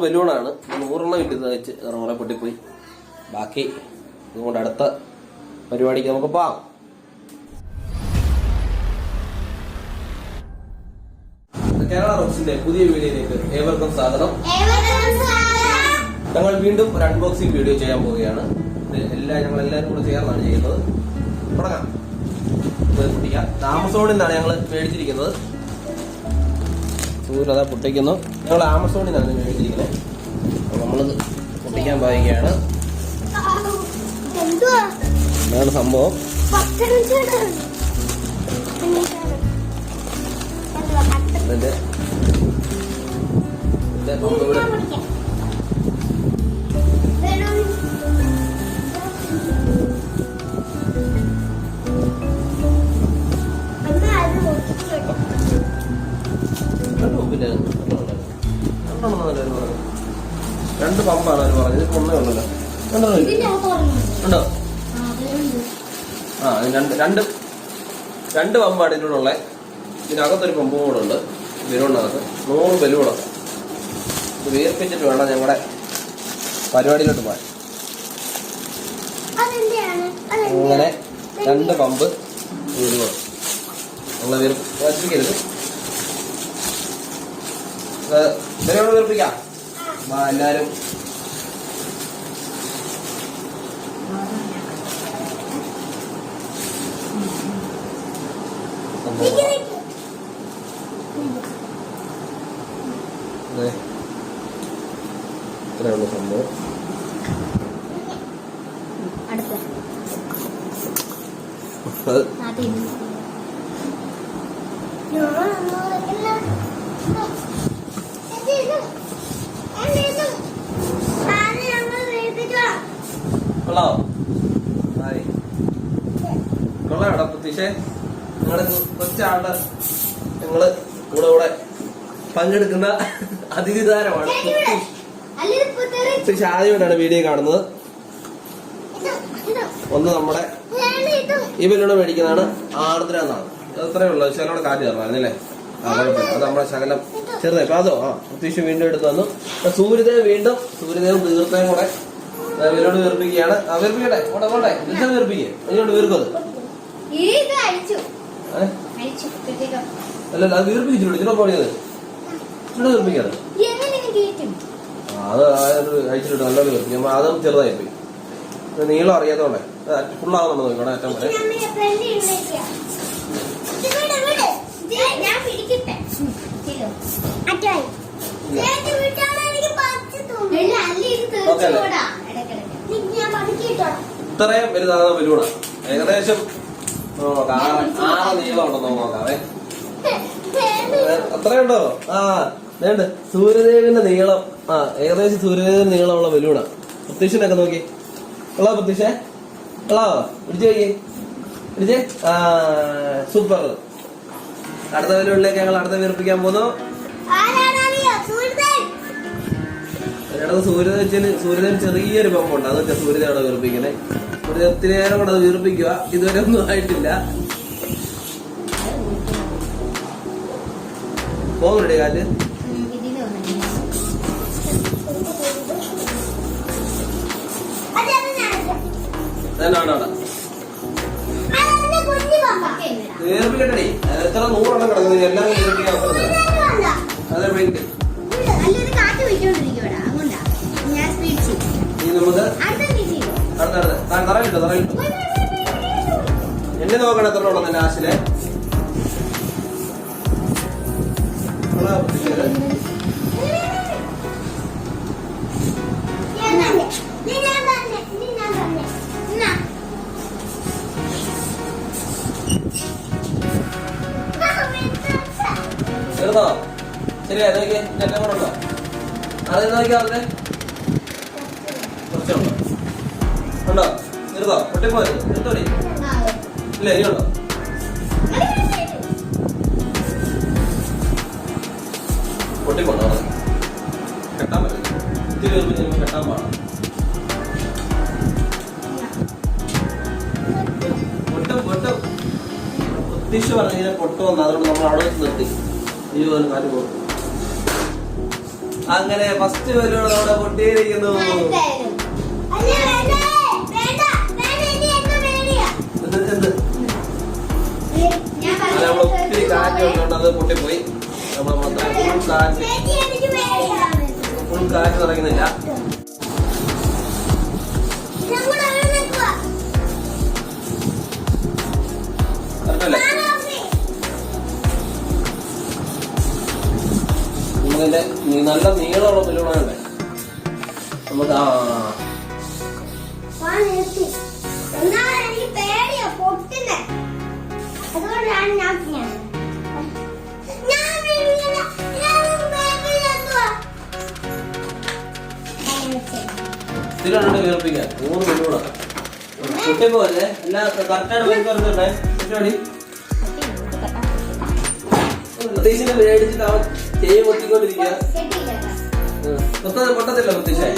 ബലൂണാണ്. 100 ഇട്ട് വെച്ച് കുറെ പൊട്ടിപ്പോയി. ബാക്കി ഇതുകൊണ്ട് അടുത്ത പരിപാടിക്ക് നമുക്ക് പോകാം. കേരള റോക്സിന്റെ പുതിയ വീഡിയോയിലേക്ക് ഏവർക്കും സ്വാഗതം. ഞങ്ങൾ വീണ്ടും ഒരു അൺബോക്സിംഗ് വീഡിയോ ചെയ്യാൻ പോവുകയാണ്. ഞങ്ങൾ എല്ലാവരും കൂടെ ചേർന്നാണ് ചെയ്യുന്നത്. തുടങ്ങാം. ആമസോണിൽ നിന്നാണ് ഞങ്ങൾ മേടിച്ചിരിക്കുന്നത്. സൂര്യത പൊട്ടിക്കുന്നു. ഞങ്ങൾ ആമസോണിൽ നിന്നാണ് മേടിച്ചിരിക്കുന്നത്. നമ്മളത് പൊട്ടിക്കാൻ പോവുകയാണ്. എന്താണ് സംഭവം? ഇതിന്റെ രണ്ട് പമ്പാണ് അവർ പറഞ്ഞത്. ഇതിപ്പോ ഒന്നേ ഉള്ളല്ലോ. ഉണ്ടോ? ആ രണ്ട് പമ്പാണ് ഇതിലൂടെ. ഇതിനകത്തൊരു പമ്പും കൂടെ ഉണ്ട്. ബലൂണിനകത്ത് 100 ബലൂണാണ്. ഇത് വീർപ്പിച്ചിട്ട് വേണം ഞങ്ങളുടെ പരിപാടിയിലോട്ട് പോകാൻ. അങ്ങനെ 2 പമ്പ് ബലൂണ് നമ്മളെ വീർപ്പിക്കരുത്. ബലൂണ് വീർപ്പിക്കാം. എല്ലാരും ഇത്രയുള്ള സംഭവം. കൊള്ളാവോ? കൊള്ളാടാ പ്രതീക്ഷേ. നിങ്ങള് കൊച്ചാളുടെ ഞങ്ങള് കൂടെ പങ്കെടുക്കുന്ന അതിഥി താരമാണ് പ്രതീക്ഷ. ആദ്യമായിട്ടാണ് വീഡിയോ കാണുന്നത്. ഒന്ന് നമ്മുടെ ഈ ബലൂണ് മേടിക്കുന്നതാണ് ആർദ്ര എന്നാണ്. അത്രയേ ഉള്ളൂ. ശകലോടെ കാറ്റ് തരണല്ലേ? ആ കുഴപ്പമില്ല. അത് നമ്മുടെ ശകലം ചെറുതായി. അപ്പൊ അതോ പ്രതീക്ഷ വീണ്ടും എടുത്തു തന്നു. സൂര്യദേവ് തീർത്തയും കൂടെ ബലൂണ് വീർപ്പിക്കുകയാണ്. വീർപ്പിക്കട്ടെ. പോട്ടെ വീർപ്പിക്കുക. അതിനോട് വീർക്കത് അല്ലല്ല, അത് വീർപ്പിച്ചിട്ടുണ്ട്. ഇതിനോ പോയത് ഇവിടെ വീർപ്പിക്കാറ്. അത് അയച്ചിട്ടുണ്ട്. നല്ലോണം വീർപ്പിക്കും. അതും ചെറുതായി പോയി. നീളം അറിയാത്തോണ്ടേ ഫുള്ളാവുന്നുണ്ട്. നോക്കണേ ഏറ്റവും വരെ. ഇത്രയും വലുതാകുന്ന ബലൂണാണ്. ഏകദേശം 6 നീളം ഉണ്ടെന്ന് നോക്കാവേ. അത്രയുണ്ടോ? വേണ്ട. സൂര്യദേവിന്റെ നീളം. ഏകദേശം സൂര്യദേവിന്റെ നീളമുള്ള ബലൂണാ. പ്രത്യക്ഷനൊക്കെ നോക്കി. കൊള്ളാ പ്രത്യക്ഷ? കൊള്ളാവോ? പിടിച്ചു നോക്കി. പിടിച്ചേ. സൂപ്പർ. അടുത്ത ബലൂണിലേക്ക് ഞങ്ങൾ അടുത്ത വീർപ്പിക്കാൻ പോകുന്നു. സൂര്യദേവൻ ചെറിയൊരു പമ്പുണ്ട്. അതൊക്കെ സൂര്യദേവിടെ വീർപ്പിക്കണേ. ഒരു ഒത്തിരി നേരം കൂടെ അത് വീർപ്പിക്കുക. ഇതുവരെ ഒന്നും ആയിട്ടില്ല. പോകുന്നുണ്ടേ കാറ്റ്. വീർപ്പിക്കട്ടെ. എത്ര 100 എണ്ണം കിടക്കുന്നത് എല്ലാം വീർപ്പിക്കാൻ അതെ വേണ്ടി. നമുക്ക് തറയിട്ടോ എന്നെ നോക്കണം. എത്ര ഉണ്ടെന്ന് ലാസ്റ്റില് ചെറുതോ? ശരിയാ. നോക്കിയേ. എന്നെ കൂടെ ഉണ്ടോ? അത് നോക്കിയാ. അതിന് കുറച്ചുണ്ടോ? ഉണ്ടോ? ചെറുതോ? പൊട്ടിപ്പോയത് എടുത്തോടി. ഇല്ലേ? ഇനിയുണ്ടോ? പൊട്ടിക്കൊണ്ടോ? കെട്ടാൻ പറ്റില്ല. ഇത്തിരി വരുമ്പോൾ കെട്ടാൻ പാടാം. പൊട്ടും പ്രതീക്ഷ പറഞ്ഞ പൊട്ടുമെന്ന്. അതുകൊണ്ട് നമ്മൾ അവിടെ വെച്ച് നിർത്തി. കാറ്റ് പോകും. അങ്ങനെ ഫസ്റ്റ് ബലൂൺ നമ്മുടെ പൊട്ടിയിരിക്കുന്നു. ഒത്തിരി കാറ്റ് കൊണ്ടുകൊണ്ട് അത് പൊട്ടിപ്പോയി. നമ്മൾ മാത്രം ഫുൾ കാറ്റ് നിറയ്ക്കുന്നില്ല. നല്ല നീളമുള്ള ബലൂണാണ് നമുക്ക്. ഇതിലാണ് വീർപ്പിക്കാൻ 3 ബലൂണാണ്. പൊട്ടിപ്പോല്ലേ എല്ലാം കറക്റ്റായിട്ട് വരുന്നുണ്ടേ. പ്രത്യേകിച്ച് മേടിച്ചിട്ട് അവൻ ചെയ്യും പൊട്ടിക്കൊണ്ടിരിക്കുക. പൊട്ടത്തില്ല പ്രത്യേകിച്ച്.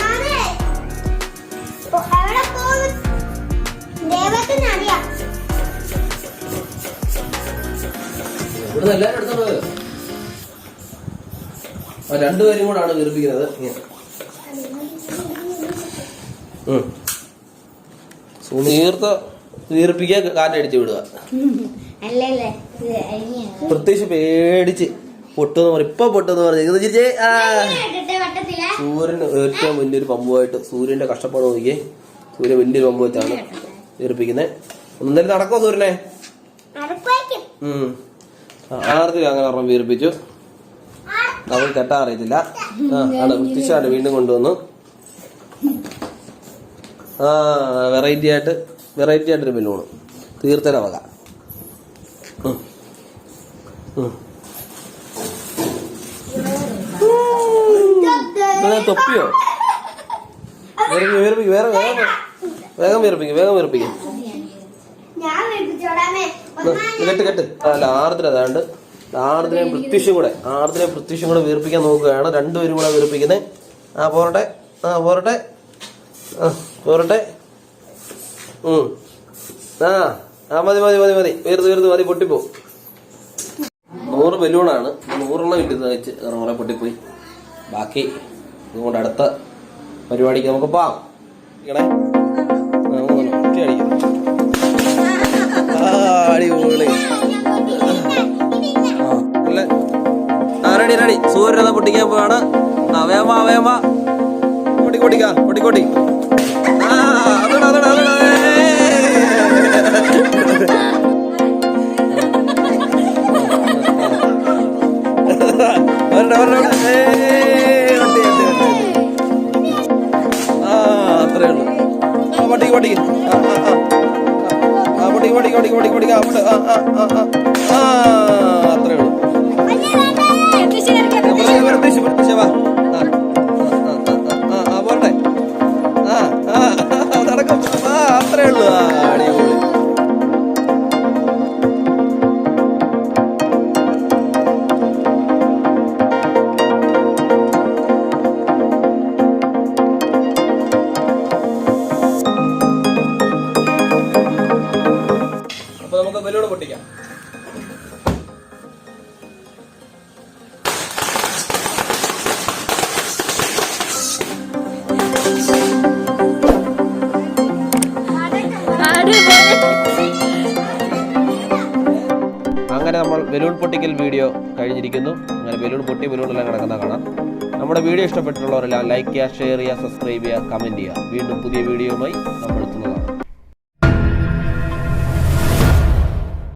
ഇവിടുന്ന് എല്ലാരും എടുത്തോണ്ട് പോയോ? 2 പേരും കൂടാണ് വീർപ്പിക്കുന്നത്. നീർത്ത വീർപ്പിക്കുക, കാറ്റടിച്ച് വിടുക. പ്രത്യേകിച്ച് പേടിച്ച് പൊട്ടെന്ന് പറയും. ഇപ്പൊ പൊട്ടെന്ന് പറഞ്ഞു സൂര്യന് ഏറ്റവും വലിയൊരു പമ്പുമായിട്ട് സൂര്യന്റെ കഷ്ടപ്പാട് നോക്കിയേ. സൂര്യൻ വലിയൊരു പമ്പ് വെച്ചാണ് വീർപ്പിക്കുന്നത്. ഒന്നും നടക്കോ സൂര്യനെ? ആർത്തി അങ്ങനെ ഒരെണ്ണം വീർപ്പിച്ചു. അവൾ കെട്ടാൻ അറിയത്തില്ല. വൃത്തിശാണ് വീണ്ടും കൊണ്ടുവന്നു. വെറൈറ്റി ആയിട്ടൊരു ബലൂണ് തീർത്തല വക. തൊപ്പിയോ? വേഗം വീർപ്പിക്കും. കെട്ട്. അല്ല ആർദ്ര അതാണ്ട് ആർദ്രയും പൃഥ്വിഷും കൂടെ വീർപ്പിക്കാൻ നോക്കുകയാണ്. 2 പേരും കൂടെ വീർപ്പിക്കുന്നത്. പോരട്ടെ. മതി വീർത്ത് മതി. പൊട്ടിപ്പോ 100 ബലൂണാണ്. 100 കിട്ടുന്ന വെച്ച് കുറെ പൊട്ടിപ്പോയി. ബാക്കി അതുകൊണ്ട് അടുത്ത പരിപാടിക്ക് നമുക്ക് പോവാം. അടിപൊളി. റെഡി. സൂര്യനെ പൊട്ടിക്കാൻ പോവാണ്. വേമ പൊട്ടിക്കോട്ടി. അത്രേ ഉള്ളു. പൊട്ടിക്ക്. അത്രേ ഉള്ളു. പോരട്ടെ. നടക്കും. അത്രേ ഉള്ളു. അടിപൊളി. അപ്പൊ നമുക്ക് ബലൂൺ പൊട്ടിക്കാം. അങ്ങനെ നമ്മൾ ബലൂൺ പൊട്ടിക്കൽ വീഡിയോ കഴിഞ്ഞിരിക്കുന്നു. അങ്ങനെ ബലൂണെല്ലാം കിടക്കുന്ന കാണാം. നമ്മുടെ വീഡിയോ ഇഷ്ടപ്പെട്ടിട്ടുള്ളവരെല്ലാം ലൈക്ക് ചെയ്യുക, ഷെയർ ചെയ്യുക, സബ്സ്ക്രൈബ് ചെയ്യുക, കമൻറ്റ് ചെയ്യുക. വീണ്ടും പുതിയ വീഡിയോയുമായി നമ്മൾ എത്തുന്നത്.